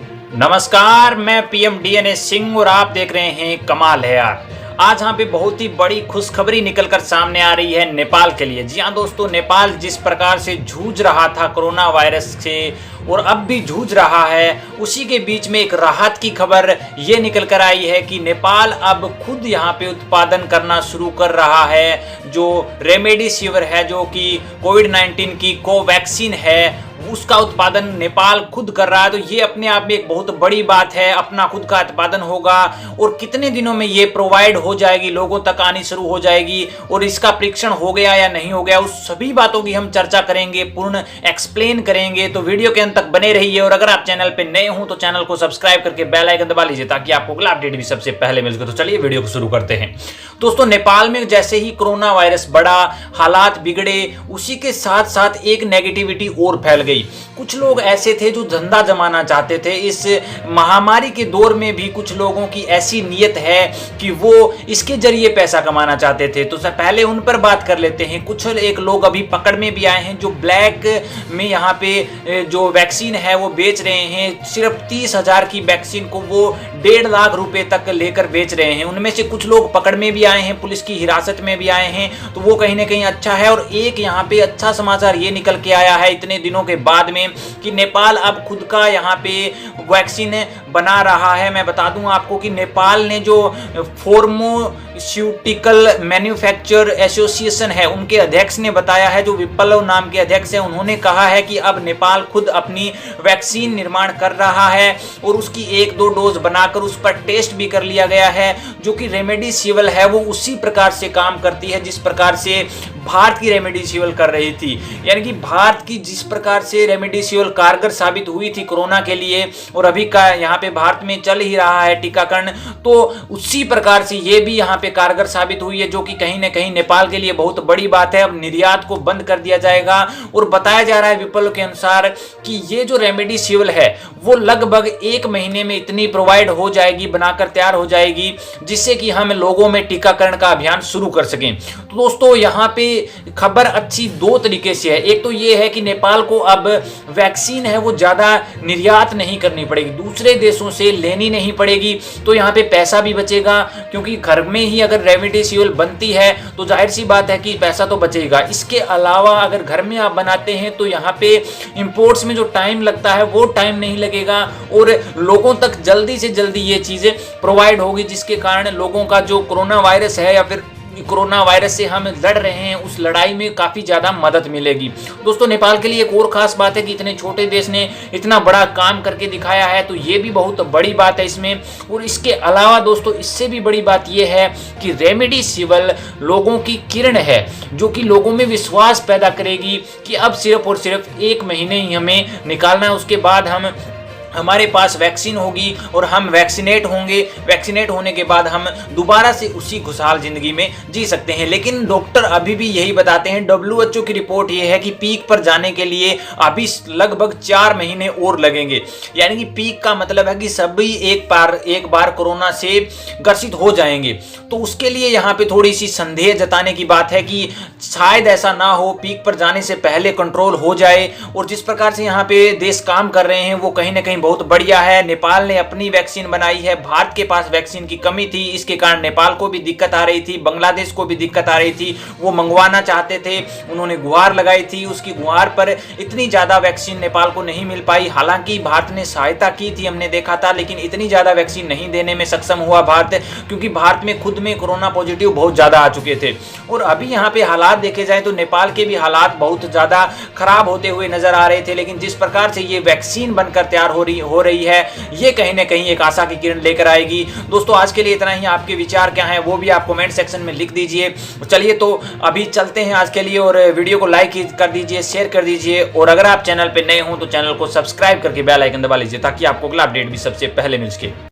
नमस्कार, मैं PM DNA Singh और आप देख रहे हैं कमाल है यार। आज यहाँ पे बहुत ही बड़ी खुशखबरी निकलकर सामने आ रही है नेपाल के लिए। जी हाँ दोस्तों, नेपाल जिस प्रकार से जूझ रहा था कोरोना वायरस से और अब भी जूझ रहा है, उसी के बीच में एक राहत की खबर ये निकल कर आई है कि नेपाल अब खुद यहाँ पे उत्पादन करना शुरू कर रहा है। जो रेमडेसिविर है, जो कि कोविड-19 की कोवैक्सीन है, उसका उत्पादन नेपाल खुद कर रहा है। तो ये अपने आप में एक बहुत बड़ी बात है। अपना खुद का उत्पादन होगा और कितने दिनों में ये प्रोवाइड हो जाएगी, लोगों तक आनी शुरू हो जाएगी, और इसका परीक्षण हो गया या नहीं हो गया, उस सभी बातों की हम चर्चा करेंगे, पूर्ण एक्सप्लेन करेंगे। तो वीडियो के अंत तक बने रहिए और अगर आप चैनल पे नए हो तो चैनल को सब्सक्राइब करके बेल आइकन दबा लीजिए ताकि आपको अगला अपडेट भी सबसे पहले मिल सके। तो चलिए वीडियो को शुरू करते हैं। दोस्तों, नेपाल में जैसे ही कोरोना वायरस बढ़ा, हालात बिगड़े, उसी के साथ साथ एक नेगेटिविटी और फैल गई। कुछ लोग ऐसे थे जो धंधा जमाना चाहते थे। इस महामारी के दौर में भी कुछ लोगों की ऐसी नीयत है कि वो इसके जरिए पैसा कमाना चाहते थे। तो पहले उन पर बात कर लेते हैं। कुछ एक लोग अभी पकड़ में भी आए हैं जो ब्लैक में यहाँ पे जो वैक्सीन है वो बेच रहे हैं। सिर्फ 30,000 की वैक्सीन को वो 1.5 लाख रुपए तक लेकर बेच रहे हैं। उनमें से कुछ लोग पकड़ में भी आए हैं, पुलिस की हिरासत में भी आए हैं। तो वो कहीं ना कहीं अच्छा है। और एक यहाँ पे अच्छा समाचार ये निकल के आया है इतने दिनों के बाद में कि नेपाल अब खुद का यहाँ पे वैक्सीन बना रहा है। मैं बता दूं आपको कि नेपाल ने जो फार्मास्यूटिकल मैन्युफैक्चर एसोसिएशन है, उनके अध्यक्ष ने बताया है, जो विप्लव नाम के अध्यक्ष है, उन्होंने कहा है कि अब नेपाल खुद अपनी वैक्सीन निर्माण कर रहा है और उसकी 1-2 डोज बनाकर उस पर टेस्ट भी कर लिया गया है। जो कि रेमडेसिविर है वो उसी प्रकार से काम करती है जिस प्रकार से भारत की रेमडेसिविर कर रही थी। यानी कि भारत की जिस प्रकार से रेमडेसिविर कारगर साबित हुई थी कोरोना के लिए, और अभी का यहाँ पे भारत में चल ही रहा है टीकाकरण, तो उसी प्रकार से ये भी यहाँ पे कारगर साबित हुई है। जो कि कहीं ना कहीं नेपाल के लिए बहुत बड़ी बात है। अब निर्यात को बंद कर दिया जाएगा और बताया जा रहा है विप्लव के अनुसार कि ये जो रेमडेसिविर है वो लगभग 1 महीने में इतनी प्रोवाइड हो जाएगी, बनाकर तैयार हो जाएगी, जिससे कि हम लोगों में टीकाकरण का अभियान शुरू कर सकें। तो दोस्तों, यहाँ पे खबर अच्छी 2 तरीके से है। एक तो ये है कि नेपाल को अब वैक्सीन है वो ज्यादा निर्यात नहीं करनी पड़ेगी, दूसरे देशों से लेनी नहीं पड़ेगी। तो यहाँ पे पैसा भी बचेगा, क्योंकि घर में ही अगर रेमडेसिविर बनती है तो जाहिर सी बात है कि पैसा तो बचेगा। इसके अलावा अगर घर में आप बनाते हैं तो यहाँ पे इंपोर्ट्स में जो टाइम लगता है वो टाइम नहीं लगेगा और लोगों तक जल्दी से जल्दी ये चीजें प्रोवाइड होगी, जिसके कारण लोगों का जो कोरोना वायरस है या फिर कोरोना वायरस से हम लड़ रहे हैं उस लड़ाई में काफी ज्यादा मदद मिलेगी। दोस्तों, नेपाल के लिए एक और खास बात है कि इतने छोटे देश ने इतना बड़ा काम करके दिखाया है, तो ये भी बहुत बड़ी बात है इसमें। और इसके अलावा दोस्तों, इससे भी बड़ी बात यह है कि रेमडेसिविर लोगों की किरण है, जो कि लोगों में विश्वास पैदा करेगी कि अब सिर्फ और सिर्फ 1 महीने ही हमें निकालना है, उसके बाद हमारे पास वैक्सीन होगी और हम वैक्सीनेट होंगे। वैक्सीनेट होने के बाद हम दोबारा से उसी खुशहाल जिंदगी में जी सकते हैं। लेकिन डॉक्टर अभी भी यही बताते हैं, WHO की रिपोर्ट ये है कि पीक पर जाने के लिए अभी लगभग 4 महीने और लगेंगे। यानी कि पीक का मतलब है कि सभी एक बार कोरोना से ग्रसित हो जाएंगे। तो उसके लिए यहाँ पे थोड़ी सी संदेह जताने की बात है कि शायद ऐसा ना हो, पीक पर जाने से पहले कंट्रोल हो जाए। और जिस प्रकार से यहाँ पे देश काम कर रहे हैं वो कहीं ना कहीं बहुत बढ़िया है। नेपाल ने अपनी वैक्सीन बनाई है, भारत के पास वैक्सीन की कमी थी, इसके कारण नेपाल को भी दिक्कत आ रही थी, बांग्लादेश को भी दिक्कत आ रही थी। वो मंगवाना चाहते थे, उन्होंने गुहार लगाई थी, उसकी गुहार पर इतनी ज्यादा वैक्सीन नेपाल को नहीं मिल पाई। हालांकि भारत ने सहायता की थी, हमने देखा था, लेकिन इतनी ज्यादा वैक्सीन नहीं देने में सक्षम हुआ भारत, क्योंकि भारत में खुद में कोरोना पॉजिटिव बहुत ज्यादा आ चुके थे। और अभी यहाँ पे हालात देखे जाए तो नेपाल के भी हालात बहुत ज्यादा खराब होते हुए नजर आ रहे थे। लेकिन जिस प्रकार से ये वैक्सीन बनकर तैयार हो रही है, ये कहीं ना कहीं एक आशा की किरण लेकर आएगी। दोस्तों, आज के लिए इतना ही। आपके विचार क्या हैं वो भी आप कमेंट सेक्शन में लिख दीजिए। चलिए तो अभी चलते हैं आज के लिए, और वीडियो को लाइक कर दीजिए, शेयर कर दीजिए, और अगर आप चैनल पे नए हो तो चैनल को सब्सक्राइब करके बेल आइकन दबा लीजिए ताकि आपको अगला अपडेट भी सबसे पहले मिल सके।